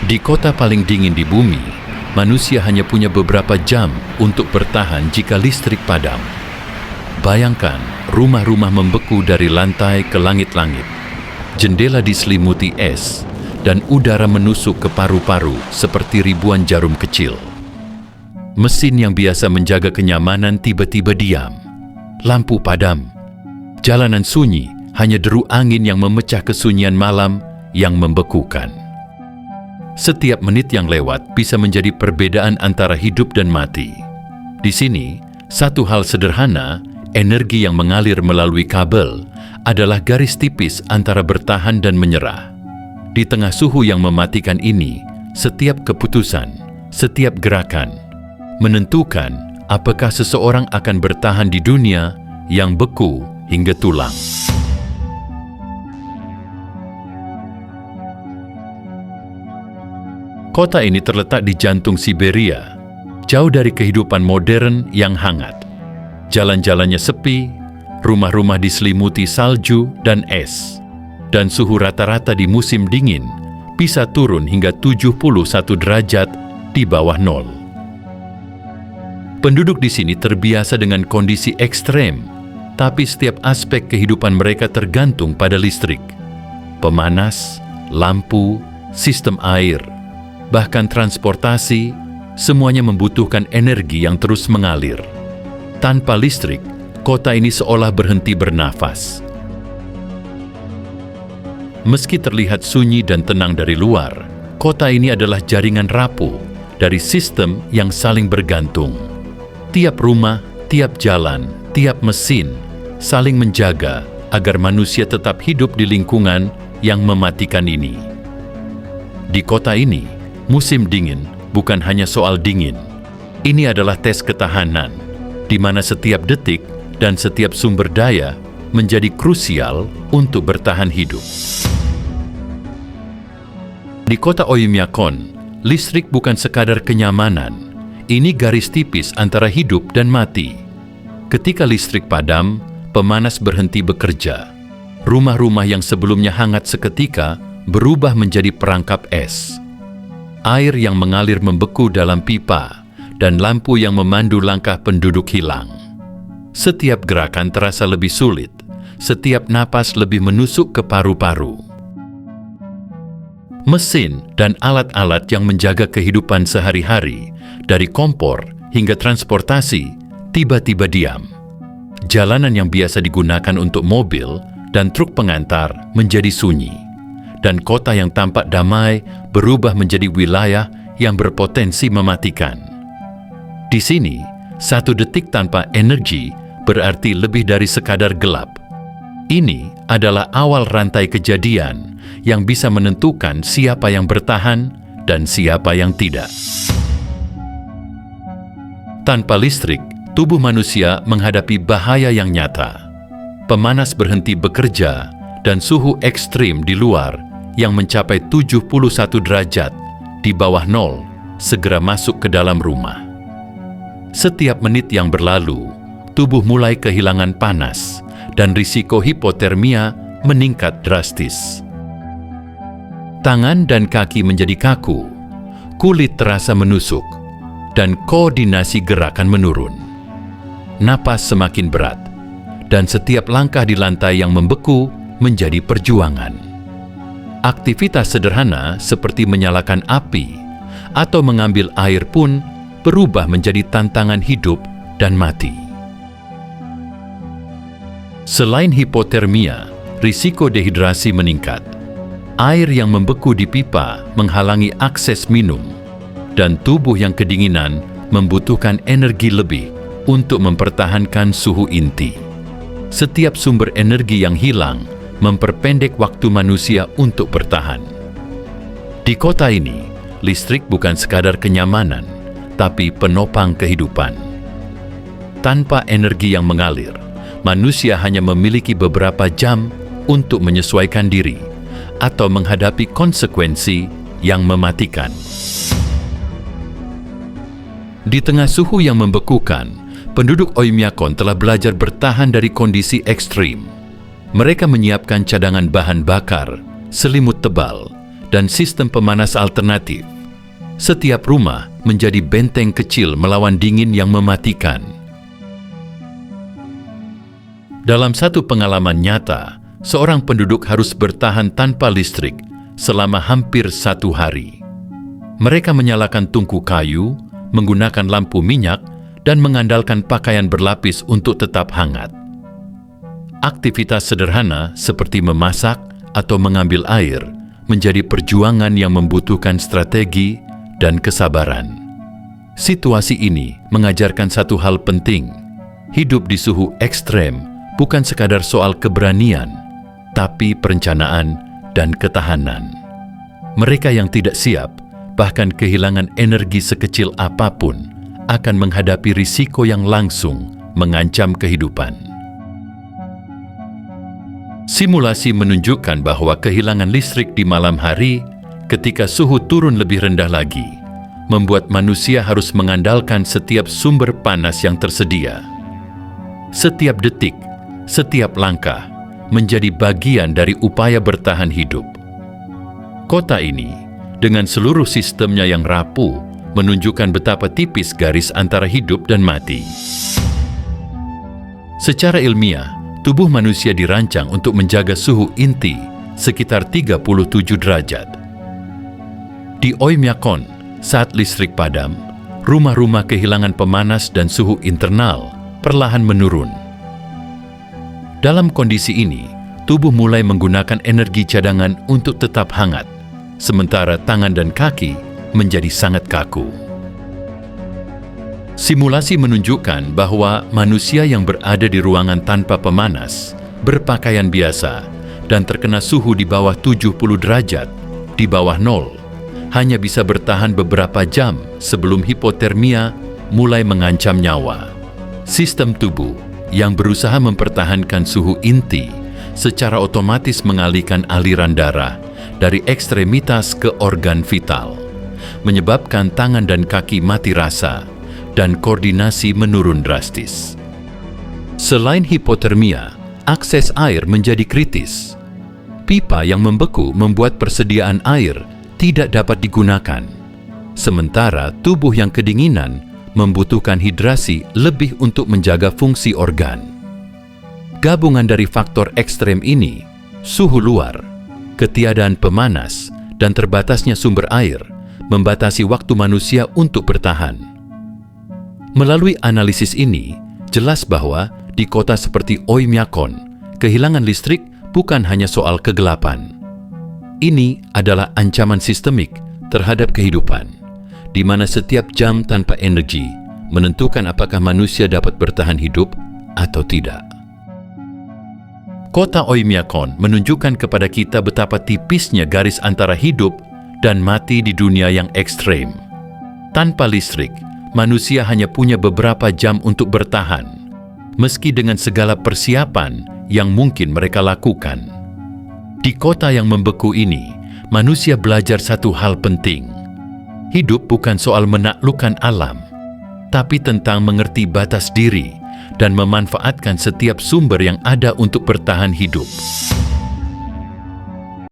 Di kota paling dingin di bumi, manusia hanya punya beberapa jam untuk bertahan jika listrik padam. Bayangkan, rumah-rumah membeku dari lantai ke langit-langit. Jendela diselimuti es, dan udara menusuk ke paru-paru seperti ribuan jarum kecil. Mesin yang biasa menjaga kenyamanan tiba-tiba diam. Lampu padam. Jalanan sunyi, hanya deru angin yang memecah kesunyian malam yang membekukan. Setiap menit yang lewat bisa menjadi perbedaan antara hidup dan mati. Di sini, satu hal sederhana, energi yang mengalir melalui kabel, adalah garis tipis antara bertahan dan menyerah. Di tengah suhu yang mematikan ini, setiap keputusan, setiap gerakan, menentukan apakah seseorang akan bertahan di dunia yang beku hingga tulang. Kota ini terletak di jantung Siberia, jauh dari kehidupan modern yang hangat. Jalan-jalannya sepi, rumah-rumah diselimuti salju dan es, dan suhu rata-rata di musim dingin bisa turun hingga 71 derajat di bawah nol. Penduduk di sini terbiasa dengan kondisi ekstrem, tapi setiap aspek kehidupan mereka tergantung pada listrik. Pemanas, lampu, sistem air, bahkan transportasi, semuanya membutuhkan energi yang terus mengalir. Tanpa listrik, kota ini seolah berhenti bernafas. Meski terlihat sunyi dan tenang dari luar, kota ini adalah jaringan rapuh dari sistem yang saling bergantung. Tiap rumah, tiap jalan, tiap mesin saling menjaga agar manusia tetap hidup di lingkungan yang mematikan ini. Di kota ini, musim dingin bukan hanya soal dingin. Ini adalah tes ketahanan, di mana setiap detik dan setiap sumber daya menjadi krusial untuk bertahan hidup. Di kota Oymyakon, listrik bukan sekadar kenyamanan. Ini garis tipis antara hidup dan mati. Ketika listrik padam, pemanas berhenti bekerja. Rumah-rumah yang sebelumnya hangat seketika berubah menjadi perangkap es. Air yang mengalir membeku dalam pipa, dan lampu yang memandu langkah penduduk hilang. Setiap gerakan terasa lebih sulit, setiap napas lebih menusuk ke paru-paru. Mesin dan alat-alat yang menjaga kehidupan sehari-hari, dari kompor hingga transportasi, tiba-tiba diam. Jalanan yang biasa digunakan untuk mobil dan truk pengantar menjadi sunyi, dan kota yang tampak damai berubah menjadi wilayah yang berpotensi mematikan. Di sini, satu detik tanpa energi berarti lebih dari sekadar gelap. Ini adalah awal rantai kejadian yang bisa menentukan siapa yang bertahan dan siapa yang tidak. Tanpa listrik, tubuh manusia menghadapi bahaya yang nyata. Pemanas berhenti bekerja dan suhu ekstrim di luar yang mencapai 71 derajat di bawah nol segera masuk ke dalam rumah. Setiap menit yang berlalu, tubuh mulai kehilangan panas dan risiko hipotermia meningkat drastis. Tangan dan kaki menjadi kaku, kulit terasa menusuk, dan koordinasi gerakan menurun. Napas semakin berat, dan setiap langkah di lantai yang membeku menjadi perjuangan. Aktivitas sederhana seperti menyalakan api atau mengambil air pun berubah menjadi tantangan hidup dan mati. Selain hipotermia, risiko dehidrasi meningkat. Air yang membeku di pipa menghalangi akses minum, dan tubuh yang kedinginan membutuhkan energi lebih untuk mempertahankan suhu inti. Setiap sumber energi yang hilang memperpendek waktu manusia untuk bertahan. Di kota ini, listrik bukan sekadar kenyamanan, tapi penopang kehidupan. Tanpa energi yang mengalir, manusia hanya memiliki beberapa jam untuk menyesuaikan diri atau menghadapi konsekuensi yang mematikan. Di tengah suhu yang membekukan, penduduk Oymyakon telah belajar bertahan dari kondisi ekstrim. Mereka menyiapkan cadangan bahan bakar, selimut tebal, dan sistem pemanas alternatif. Setiap rumah menjadi benteng kecil melawan dingin yang mematikan. Dalam satu pengalaman nyata, seorang penduduk harus bertahan tanpa listrik selama hampir 1 hari. Mereka menyalakan tungku kayu, menggunakan lampu minyak, dan mengandalkan pakaian berlapis untuk tetap hangat. Aktivitas sederhana seperti memasak atau mengambil air menjadi perjuangan yang membutuhkan strategi dan kesabaran. Situasi ini mengajarkan satu hal penting. Hidup di suhu ekstrem bukan sekadar soal keberanian, tapi perencanaan dan ketahanan. Mereka yang tidak siap, bahkan kehilangan energi sekecil apapun, akan menghadapi risiko yang langsung mengancam kehidupan. Simulasi menunjukkan bahwa kehilangan listrik di malam hari ketika suhu turun lebih rendah lagi, membuat manusia harus mengandalkan setiap sumber panas yang tersedia. Setiap detik, setiap langkah, menjadi bagian dari upaya bertahan hidup. Kota ini, dengan seluruh sistemnya yang rapuh, menunjukkan betapa tipis garis antara hidup dan mati. Secara ilmiah, tubuh manusia dirancang untuk menjaga suhu inti sekitar 37 derajat. Di Oymyakon, saat listrik padam, rumah-rumah kehilangan pemanas dan suhu internal perlahan menurun. Dalam kondisi ini, tubuh mulai menggunakan energi cadangan untuk tetap hangat, sementara tangan dan kaki menjadi sangat kaku. Simulasi menunjukkan bahwa manusia yang berada di ruangan tanpa pemanas, berpakaian biasa, dan terkena suhu di bawah 70 derajat, di bawah 0, hanya bisa bertahan beberapa jam sebelum hipotermia mulai mengancam nyawa. Sistem tubuh yang berusaha mempertahankan suhu inti secara otomatis mengalihkan aliran darah dari ekstremitas ke organ vital, menyebabkan tangan dan kaki mati rasa dan koordinasi menurun drastis. Selain hipotermia, akses air menjadi kritis. Pipa yang membeku membuat persediaan air tidak dapat digunakan, sementara tubuh yang kedinginan membutuhkan hidrasi lebih untuk menjaga fungsi organ. Gabungan dari faktor ekstrem ini, suhu luar, ketiadaan pemanas, dan terbatasnya sumber air, membatasi waktu manusia untuk bertahan. Melalui analisis ini, jelas bahwa di kota seperti Oymyakon, kehilangan listrik bukan hanya soal kegelapan. Ini adalah ancaman sistemik terhadap kehidupan, di mana setiap jam tanpa energi menentukan apakah manusia dapat bertahan hidup atau tidak. Kota Oymyakon menunjukkan kepada kita betapa tipisnya garis antara hidup dan mati di dunia yang ekstrem. Tanpa listrik, manusia hanya punya beberapa jam untuk bertahan, meski dengan segala persiapan yang mungkin mereka lakukan. Di kota yang membeku ini, manusia belajar satu hal penting. Hidup bukan soal menaklukkan alam, tapi tentang mengerti batas diri dan memanfaatkan setiap sumber yang ada untuk bertahan hidup.